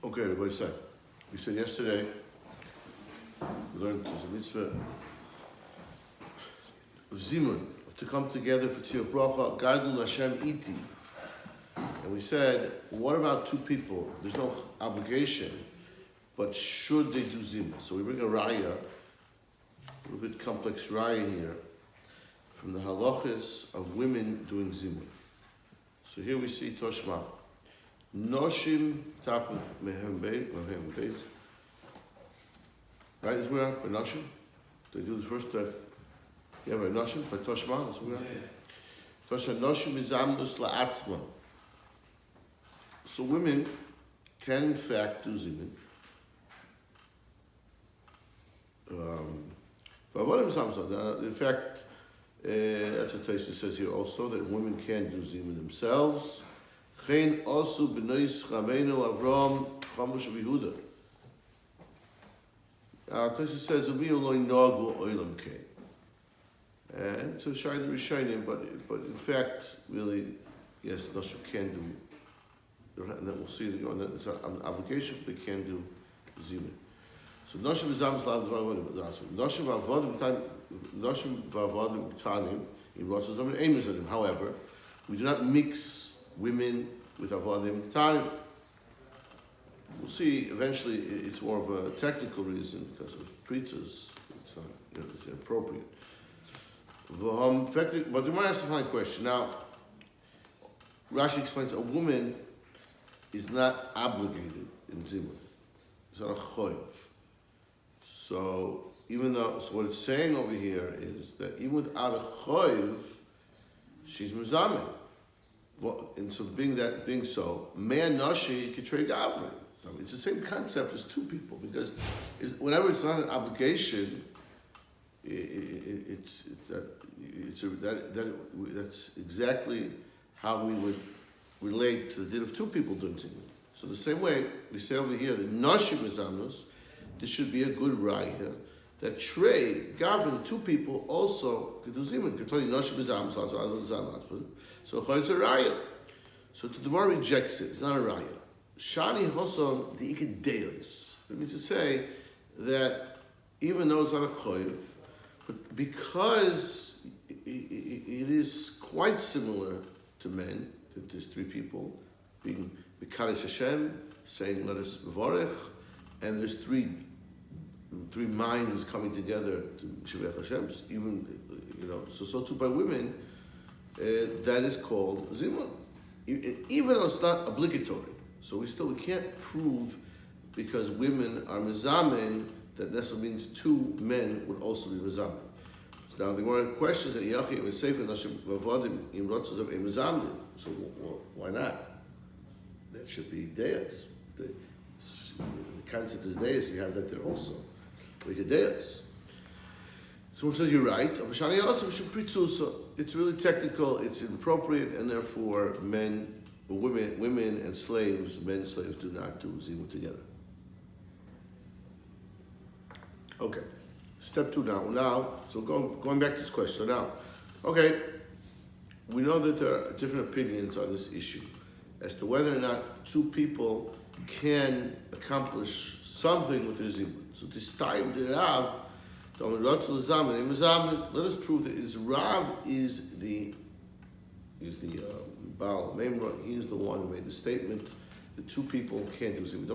Okay, everybody said. We said yesterday, we learned there's a mitzvah of Zimun, to come together for Tziyah Bracha, Gadol Hashem Iti. And we said, what about two people? There's no obligation, but should they do Zimun? So we bring a raya, a little bit complex raya here, from the halachas of women doing Zimun. So here we see Toshma. Noshim top of Mehem Beis. Right, is where by Noshim? They do the first by Noshim, by Toshma, that's where Toshma Noshim is Amnus La'atzma. So women can in fact do Zimun. In fact, that's what Taisa says here also, that women can do Zimun themselves. Chen also b'nois Chameinu Avram Chamosh Yehuda. Taisa says Umiu Lo Nagu Olam Kein. And it's a Shai the Rishonim, but in fact, really, yes, Noshim can do. And then we'll see that it's an obligation, but they can do Zimun. So Noshim Zam Slav Noshim Vavodim B'Tanim in Rosh Yeshiva. However, we do not mix women with Avodim B'Tanim. We'll see. Eventually, it's more of a technical reason because of preachers. It's not, it's inappropriate. But the Gemara has to find a question. Now, Rashi explains a woman is not obligated in Zimun. It's not a choyev. So what it's saying over here is that even without a choyev, she's mezameh. Well, and so being so, man nashi kitrei gavri. It's the same concept as two people, because whenever it's not an obligation, that's exactly how we would relate to the din of two people doing zimun. So the same way we say over here that nashi mezamnos, this should be a good raya that trey gavri, two people also could do zimun. Ketoni nashi mezamnos, so it's a raya. So the Gemara rejects it. It's not a raya. Shani hosom the ikedelis. That means to say that even though it's not a choyev, but because it is quite similar to men, that there's three people being Mekadesh Hashem, saying let us mevarech, and there's three minds coming together to Shevech Hashem. Even so too by women, that is called zimun, even though it's not obligatory. So we can't prove because women are mezamen that necessarily means two men would also be mezamen. Now the Gemara questions that Yachim is safe in Nashim Vavodim in Rotzos of a mezamen. So why not? That should be deis. The concept is deis. You have that there also. Like a deis. Someone says you're right. It's really technical. It's inappropriate, and therefore women and slaves, men slaves do not do zimun together. Okay, step two now. So going back to this question. So now, okay, we know that there are different opinions on this issue as to whether or not two people can accomplish something with their zimun. So this time the Rav, let us prove that Rav is the Baal Memra. He is the one who made the statement that two people can't do zimun.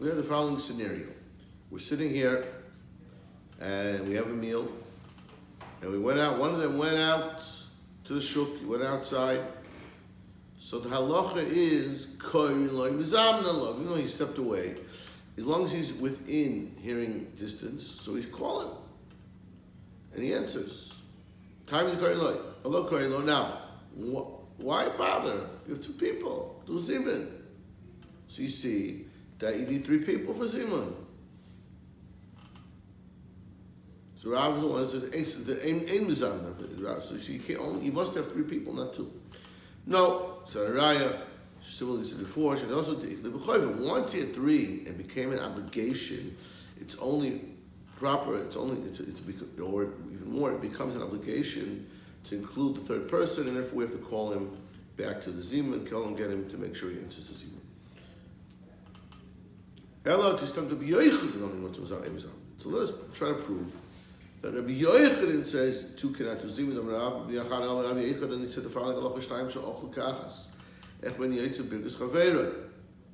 We have the following scenario. We're sitting here and we have a meal, and we went out. One of them went out to the shuk. He went outside. So the halacha is even though he stepped away, as long as he's within hearing distance, so he's calling, and he answers. Time is koyin. Hello koyin. Now, why bother? You have two people. Do zimun. So you see that you need three people for zimun. So Rav is the one that says the aim mizamna. So you see, you must have three people, not two. No, so Raya, similarly to before, should also take the b'chayv. Once you had three and became an obligation, it's only proper. Or even more, it becomes an obligation to include the third person, and therefore we have to call him back to the Zimun, kill him, get him to make sure he answers the Zimun. Ella tistam to be yoichid only what was on. So let us try to prove that Rabbi Yochanan says two cannot do Zimun. Rabbi Yochanan, Rabbi Yochanan, and he said the following: Halacha shtayim she'ochlu kachas. Ech ben yaitz birkus chaveirah.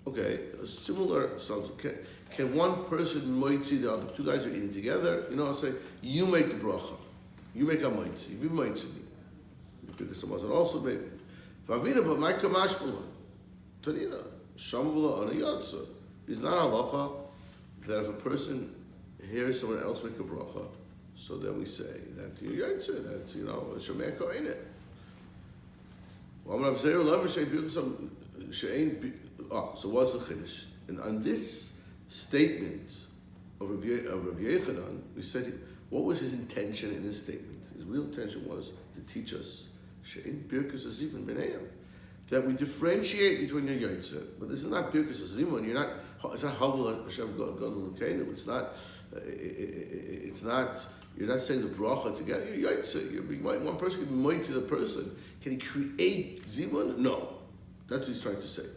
Okay, a similar sounds. Can one person moitzi the other? Two guys are eating together. I'll say, you make the bracha. You make a moitzi. You moitzi me. Because someone else also maybe. Vavina, but my kamashpula. Tanina, shamvula on a yotza. Is not halacha that if a person hears someone else make a bracha, so then we say that you're yotza. That's a shemeka in it. So what's the chiddush? And on this statement of Rabbi Yochanan, we said, what was his intention in this statement? His real intention was to teach us that we differentiate between your yotze, but this is not birkus hazimun. It's not havel Hashem gadol l'keinu. It's not. You're not saying the bracha together. You're yotze. One person can be moitzi the person. Can he create zimun? No, that's what he's trying to say.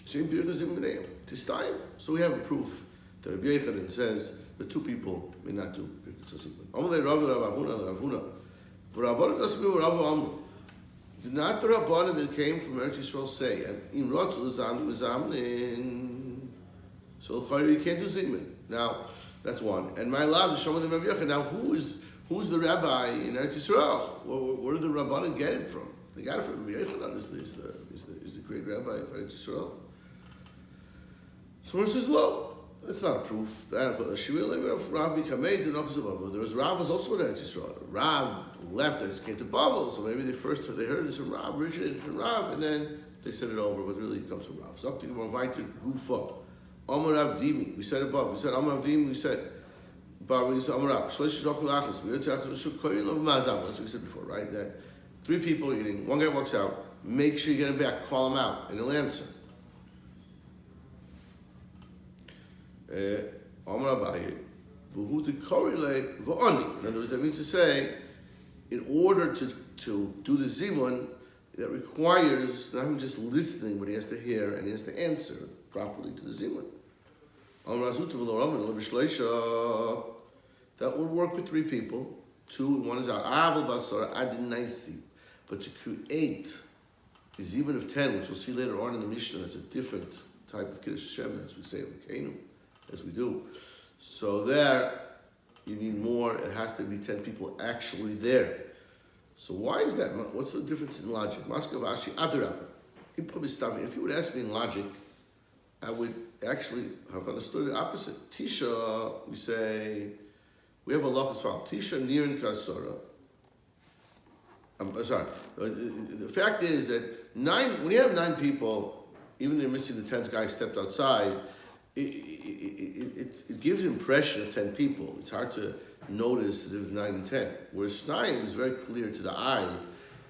So we have a proof that Rabbi Yochanan says the two people may not do birkus hazimun. Did not the Rabbanan that came from Eretz Yisrael say, and in Rotzel so you can't do Zigman. Now, that's one. And my love is Shomad Rabbi Yochanan. Now, who's the rabbi in Eretz Yisrael? Where did the Rabbanan get it from? They got it from Rabbi Yochanan. Is the great rabbi of Eretz Yisrael. So it says, well, that's not a proof. There was Rav was also in Eretz Yisrael. Rav left and came to Bavel, so maybe they heard this from Rav, originated from Rav, and then they said it over, but really it comes from Rav. Something more weiter Gufa. Amar Rav Dimi, we said above. We said Amar Rav Dimi, we said Bar, we said Amar Rav. Shlish Shokulachas, we that's what we said before, right? That three people eating, one guy walks out, make sure you get him back, call him out, and he'll answer. Amar Abaye, V'hu Tekorele V'oni. In other words, that means to say, in order to do the zimun, that requires not him just listening, but he has to hear and he has to answer properly to the zimun. That would work with three people. Two, one is Aval Basar Adinaisi. But to create a zimun of 10, which we'll see later on in the Mishnah, that's a different type of Kiddush Hashem, as we say in Lekenu, as we do. So there, you need more. It has to be 10 people actually there. So why is that? What's the difference in logic? If you would ask me in logic, I would actually have understood the opposite. Tisha, we say, we have a lachas file. Tisha nirin kasara. I'm sorry. The fact is that when you have 9 people, even if you're missing the 10th guy stepped outside, it gives the impression of 10 people. It's hard to notice that there's 9 and 10. Whereas Shnayim is very clear to the eye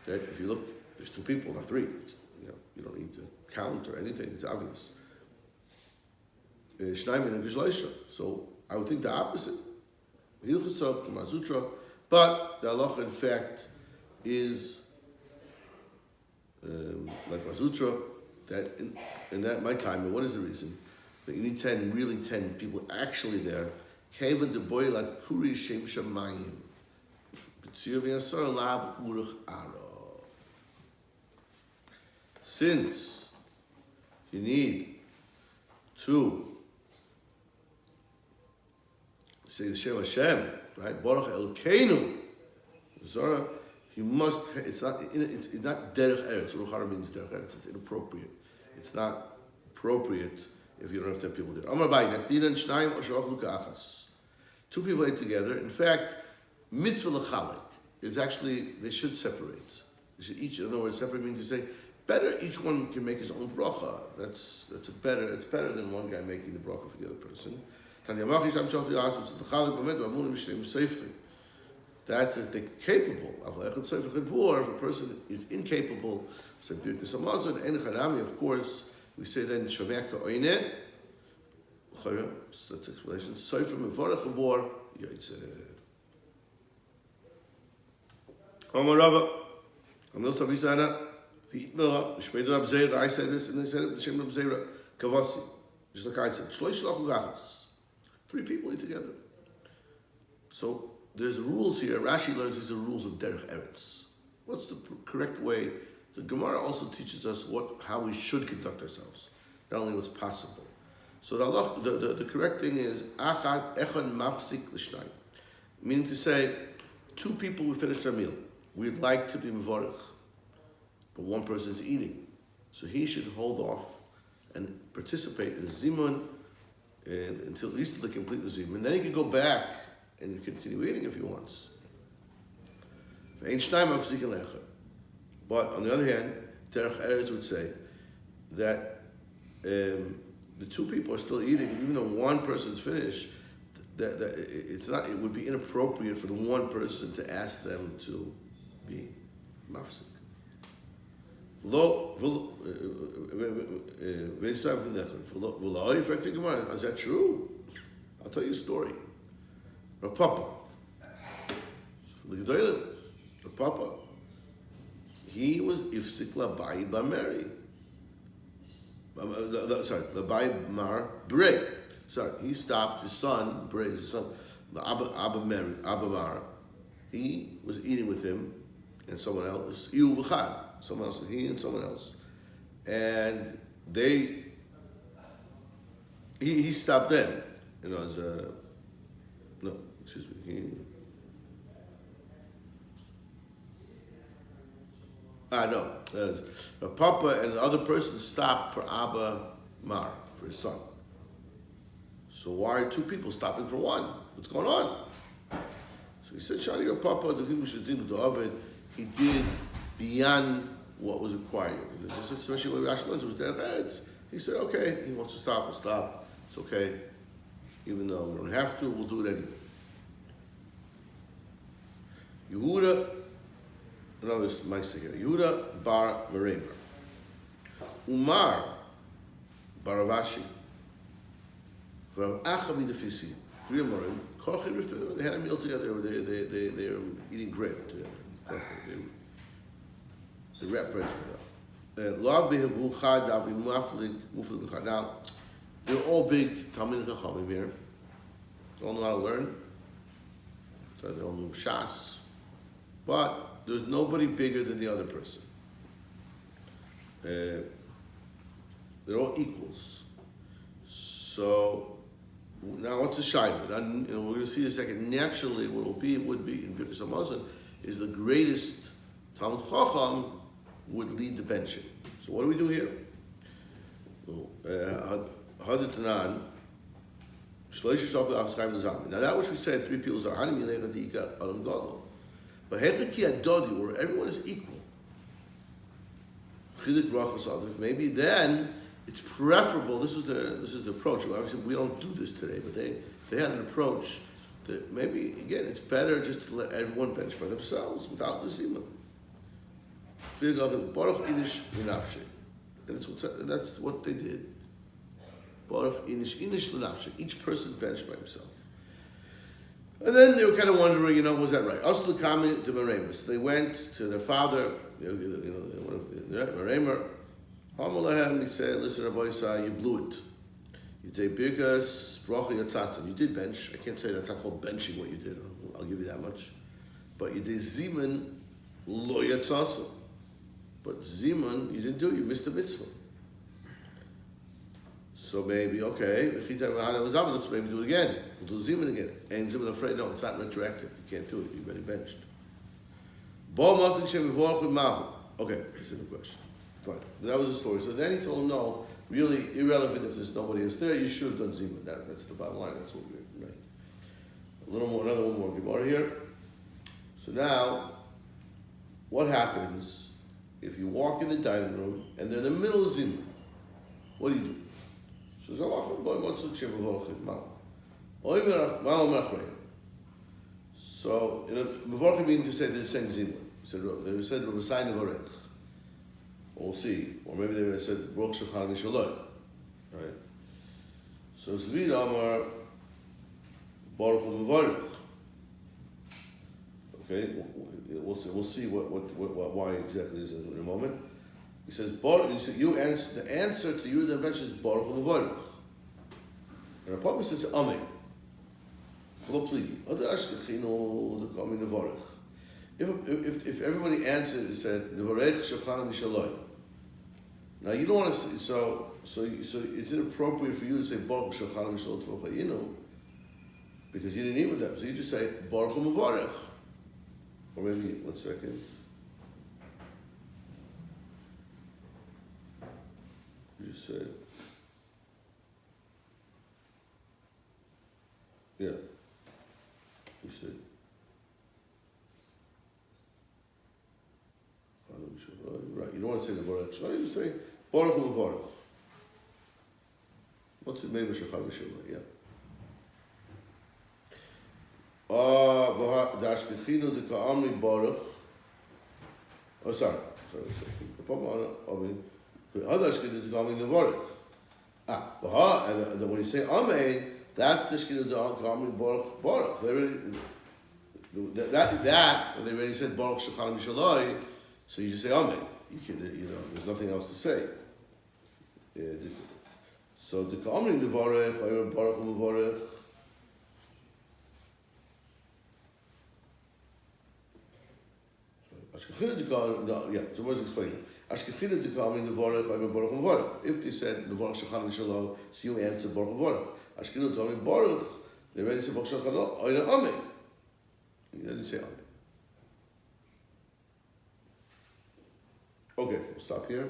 that if you look, there's 2 people, not 3. You don't need to count or anything. It's obvious. Shnayim in a Gishleisha. So I would think the opposite. But the halacha, in fact, is like Mazutra, that in that my time, and what is the reason? That you need 10 people actually there. Kevan de boy like Kuri Shem Shamayim. Since you need to say the Shem Hashem, right? Baruch Elokeinu, Zara, you must. It's not derech eretz. Ruchara means derech eretz. It's inappropriate. It's not appropriate if you don't have 10 people there. Amar Bayi, Nakdinan Shnayim or Shachlu Ka'achas. 2 people ate together. In fact, mitzvah l'chalik is actually, they should separate. They should each, in other words, separate means to say, better each one can make his own bracha. It's better than one guy making the bracha for the other person. That's if they're capable. If a person is incapable, of course, we say then Shomeka Oine. That's the explanation. Sofer Mevorach Abor Yotzeh. Omar Rava. I said this, and they said it b'shem Reb Zera Kavasi. Just like I said, shloish shlochu gachas. 3 people eat together. So there's rules here. Rashi learns these are rules of derech eretz. What's the correct way? The Gemara also teaches us how we should conduct ourselves, not only what's possible. So the correct thing is echad mafsik l'shnayim, meaning to say 2 people would finish their meal. We'd like to be mevorach, but one person's eating, so he should hold off and participate in the zimun until at least they complete the zimun. Then he can go back and continue eating if he wants. But on the other hand, Derech Eretz would say that the 2 people are still eating, even though one person's finished. That it would be inappropriate for the one person to ask them to be mafsik. Is that true? I'll tell you a story. Rav Papa, Rav Papa, he was ifsik labai b'meri. Labai mar brei. Sorry, he stopped his son, Brei, his son, the Abba Mar. He was eating with him and someone else, Iu v'chad, someone else, he and someone else, and he stopped them. Papa and the other person stopped for Abba Mar, for his son. So why are 2 people stopping for one? What's going on? So he said, Shani, your Papa, the thing we should do with the oven, he did beyond what was required. And especially when Rashi learns, it was derech eretz. He said, okay, he wants to stop, we'll stop. It's okay. Even though we don't have to, we'll do it anyway. Yehuda, another meister here. Yehuda bar Meremer. Umar bar Ravashi. They had a meal together. They were eating bread together. They wrapped bread together. Now, they're all big Talmid Chachamim here. They all know how to learn. So they all know Shas. But there's nobody bigger than the other person. They're all equals. So now what's a shiur? And we're going to see in a second. Naturally, what would be in Birkas Hamazon is the greatest Talmid Chacham would lead the benching. So what do we do here? Haditanan. Now that which we said 3 people are Hanim Yilechadika Adam Gadol. But Hechaki Adodi, where everyone is equal. Chilik Brachos Adif. Maybe then it's preferable. This is the approach. Obviously, we don't do this today, but they had an approach that maybe again it's better just to let everyone bench by themselves without the zima. And that's what they did. Each person benched by himself. And then they were kind of wondering, was that right? Aslu Kami to Meremer. They went to their father, one of the Meremer. He said, listen, Rabbi Yisai, you blew it. You did Birkas, Bracha Yatzatzim. You did bench. I can't say that's not called benching what you did. I'll give you that much. But you did Zimun, Lo Yatzatzim. But Zimun, you didn't do it. You missed the mitzvah. So maybe, okay, let's maybe do it again. We'll do Zimun again. And Zimun afraid, no, it's not retroactive. You can't do it. You've already benched. Okay, that's a good question. Fine. That was the story. So then he told him, no, really irrelevant if there's nobody else there, you should have done Zimun. That's the bottom line. That's what we're right. Another one more Gemara here. So now, what happens if you walk in the dining room and they're in the middle of Zimun? What do you do? So in a Mevorchim means to say they're saying Zimun. They said Rabasai Nevorech. We'll see. Or maybe they would have said Baruch Shechan Mishaloi. Right? So Zvid Amar Baruch Mevorech. Okay, we'll see why exactly this is in a moment. He says, you answer, the answer to you the bench is Baruch U'Mevorach. And the Papa says, Amen. If everybody answered and said, Nevarech Shechanam Mishaloi. Now you don't want to say, so is it appropriate for you to say Baruch Shechanam Mishaloi Tvochayinu? Because you didn't eat with them. So you just say Baruch U'Mevorach. Or maybe, 1 second. You just said, yeah. You said, right, you don't want to say the Vorach Shai, you say Baruch U'Mevorach. What's it name of Shechar V'Shalai? Yeah. Dashkechinu de Ka'amri Baruch. Oh, sorry. The problem the Dashkechinu de Ka'amri Nevorach. And when you say Amen, that Dashkechinu de Ka'amri Baruch. That they already said Baruch Shechanam Mishalai, so you just say Amen. You can, there's nothing else to say. So the Ka'amri Nevorach, Baruch U'Mevorach. So what's explaining? If they said Nevorach Shechanam Mishalai, so you answer Baruch U'Mevorach. Ashkinu Tomim Baruch, they already said Baruch Shechanam, Oina Amen. You didn't say Amen. Okay, we'll stop here.